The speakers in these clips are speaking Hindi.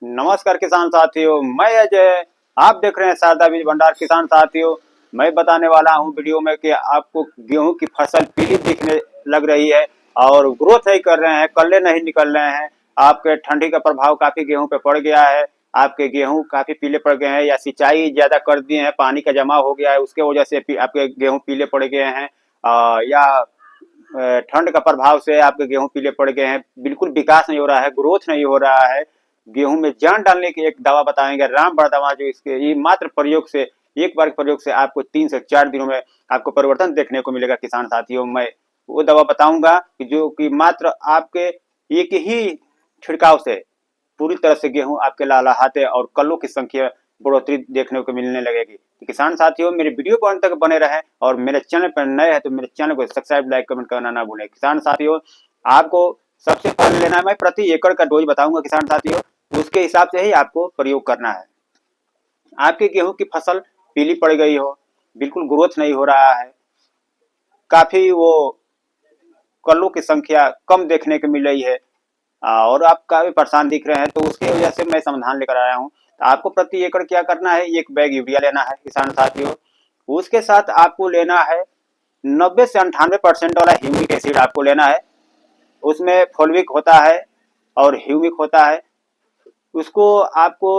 नमस्कार किसान साथियों, मैं अजय। आप देख रहे हैं शारदा बीज भंडार। किसान साथियों, मैं बताने वाला हूं वीडियो में कि आपको गेहूं की फसल पीली दिखने लग रही है और ग्रोथ नहीं कर रहे हैं, कल्ले नहीं निकल रहे हैं, आपके ठंडी का प्रभाव काफी गेहूं पे पड़ गया है, आपके गेहूं काफी पीले पड़ गए हैं या सिंचाई ज्यादा कर दिए हैं, पानी का जमा हो गया है, उसके वजह से आपके गेहूं पीले पड़ गए हैं, या ठंड का प्रभाव से आपके गेहूं पीले पड़ गए हैं, बिल्कुल विकास नहीं हो रहा है, ग्रोथ नहीं हो रहा है। गेहूं में जान डालने की एक दवा बताएंगे, रामबाण दवा, जो इसके ये मात्र प्रयोग से, एक बार के प्रयोग से आपको 3 से 4 दिनों में आपको परिवर्तन देखने को मिलेगा। किसान साथियों, मैं वो दवा बताऊंगा कि जो कि मात्र आपके एक ही छिड़काव से पूरी तरह से गेहूं आपके लहलहाते और कल्लों की संख्या बढ़ोतरी देखने को मिलने लगेगी। तो किसान साथियों, मेरे वीडियो को अंत तक बने रहें और मेरे चैनल पर नए हैं तो मेरे चैनल को सब्सक्राइब, लाइक, कमेंट करना ना भूलें। किसान साथियों, आपको सबसे पहले लेना है, मैं प्रति एकड़ का डोज बताऊंगा किसान साथियों, उसके हिसाब से ही आपको प्रयोग करना है। आपके गेहूं की फसल पीली पड़ गई हो, बिल्कुल ग्रोथ नहीं हो रहा है, काफी वो कल्लों की संख्या कम देखने को मिल रही है और आप काफी परेशान दिख रहे हैं, तो उसकी वजह से मैं समाधान लेकर आया हूँ। तो आपको प्रति एकड़ क्या करना है, 1 बैग यूरिया लेना है किसान साथियों। उसके साथ आपको लेना है 90 से 98% वाला ह्यूमिक एसिड आपको लेना है। उसमें फोलिक होता है और ह्यूमिक होता है। उसको आपको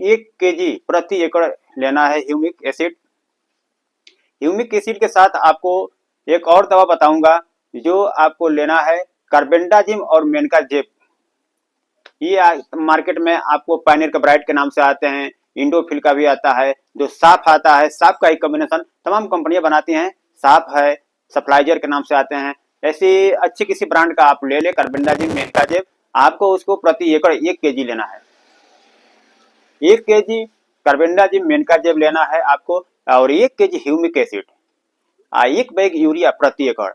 1 केजी प्रति एकड़ लेना है ह्यूमिक एसिड। ह्यूमिक एसिड के साथ आपको एक और दवा बताऊंगा जो आपको लेना है, कार्बेंडाजिम और मेनकाजेब। ये मार्केट में आपको पायनियर ब्राइट के नाम से आते हैं, इंडोफिल का भी आता है, जो साफ आता है, साफ का एक कॉम्बिनेशन तमाम कंपनियां बनाती हैं, साफ है, सप्लाइजर के नाम से आते हैं। ऐसी अच्छी किसी ब्रांड का आप ले ले, कार्बेंडाजिम, मेनकाजेब। आपको उसको प्रति एकड़ 1 केजी लेना है। 1 केजी कार्बेंडाजिम, मेनकाजेब लेना है आपको और 1 KG humic acid, 1 bag urea प्रति एकड़।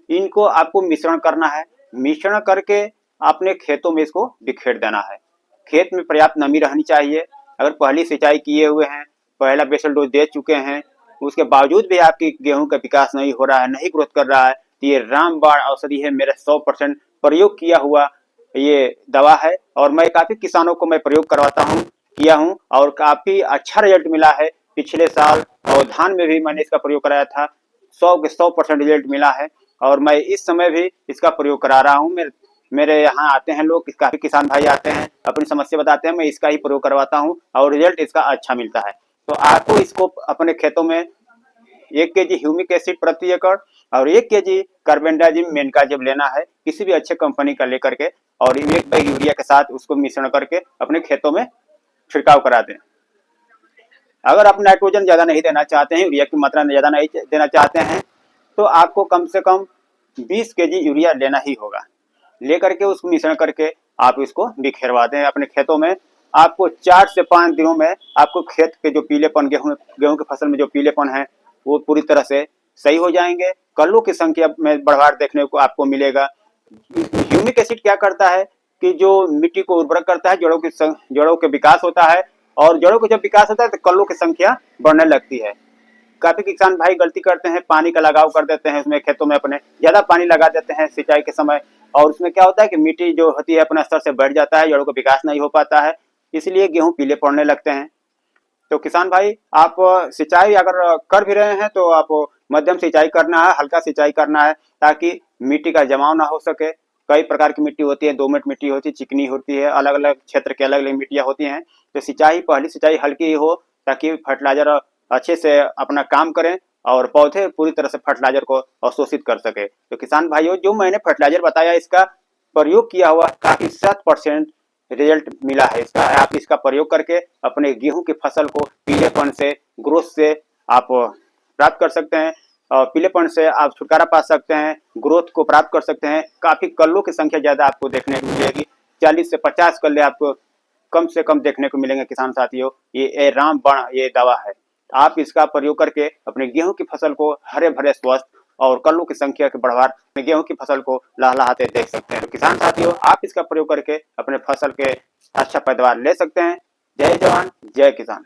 इनको आपको मिश्रण करना है। मिश्रण करके अपने खेतों में इसको बिखेर देना है। खेत में पर्याप्त नमी रहनी चाहिए। अगर पहली सिंचाई किए हुए हैं, पहला बेसल डोज दे चुके हैं, उसके बावजूद भी आपकी गेहूं का विकास नहीं हो रहा है, नहीं ग्रोथ कर रहा है, तो ये रामबाण औषधि है, मेरा 100% प्रयोग किया हुआ ये दवा है और मैं काफी किसानों को मैं प्रयोग करवाता हूँ, किया हूँ और काफी अच्छा रिजल्ट मिला है। पिछले साल और धान में भी मैंने इसका प्रयोग कराया था, 100 के 100% रिजल्ट मिला है और मैं इस समय भी इसका प्रयोग करा रहा हूँ। मेरे यहाँ आते हैं लोग, काफी किसान भाई आते हैं, अपनी समस्या बताते हैं, मैं इसका ही प्रयोग करवाता हूँ और रिजल्ट इसका अच्छा मिलता है। तो आपको इसको अपने खेतों में 1 केजी ह्यूमिक एसिड प्रति एकड़ और 1 केजी कार्बेंडाजिम, मेनकाजेब लेना है, किसी भी अच्छे कंपनी का लेकर के, और 1 बैग यूरिया के साथ उसको मिश्रण करके अपने खेतों में छिड़काव करा दें। अगर आप नाइट्रोजन ज्यादा नहीं देना चाहते हैं, यूरिया की मात्रा ज्यादा नहीं देना चाहते हैं, तो आपको कम से कम 20 केजी यूरिया लेना ही होगा। लेकर के उसको मिश्रण करके आप इसको बिखेरवा दें अपने खेतों में। आपको 4 से 5 दिनों में आपको खेत के जो पीलेपन, गेहूं की फसल में जो पीलेपन है, वो पूरी तरह से सही हो जाएंगे। कल्लों की संख्या में बढ़ाव देखने को आपको मिलेगा। ह्यूमिक एसिड क्या करता है कि जो मिट्टी को उर्वरक करता है, जड़ों के विकास होता है और जड़ों का जब विकास होता है तो कल्लों की संख्या बढ़ने लगती है। काफी किसान भाई गलती करते हैं, पानी का लगाव कर देते हैं उसमें, खेतों में अपने ज्यादा पानी लगा देते हैं सिंचाई के समय, और उसमें क्या होता है कि मिट्टी जो होती है अपने स्तर से बढ़ जाता है, जड़ों का विकास नहीं हो पाता है, इसलिए गेहूं पीले पड़ने लगते हैं। तो किसान भाई, आप सिंचाई अगर कर भी रहे हैं तो आप मध्यम सिंचाई करना है, हल्का सिंचाई करना है, ताकि मिट्टी का जमाव ना हो सके। कई प्रकार की मिट्टी होती है, दोमट मिट्टी होती है, चिकनी होती है, अलग अलग क्षेत्र के अलग अलग मिट्टियां होती हैं। तो पहली सिंचाई हल्की ही हो, ताकि फर्टिलाइजर अच्छे से अपना काम करें और पौधे पूरी तरह से फर्टिलाइजर को अवशोषित कर सके। तो किसान भाइयों, जो मैंने फर्टिलाइजर बताया, इसका प्रयोग किया हुआ काफी 100% रिजल्ट मिला है इसका। आप इसका प्रयोग करके अपने गेहूं की फसल को पीलेपन से, ग्रोथ से आप प्राप्त कर सकते हैं और पीलेपन से आप छुटकारा पा सकते हैं, ग्रोथ को प्राप्त कर सकते हैं। काफी कल्लों की संख्या ज्यादा आपको देखने को मिलेगी, 40 से 50 कल्ले आपको कम से कम देखने को मिलेंगे किसान साथियों। ये रामबाण ये दवा है। आप इसका प्रयोग करके अपने गेहूं की फसल को हरे भरे, स्वस्थ और कल्लों की संख्या के बढ़वार गेहूं की फसल को लहलहाते देख सकते हैं। तो किसान साथियों, आप इसका प्रयोग करके अपने फसल के अच्छा पैदावार ले सकते हैं। जय जवान, जय किसान।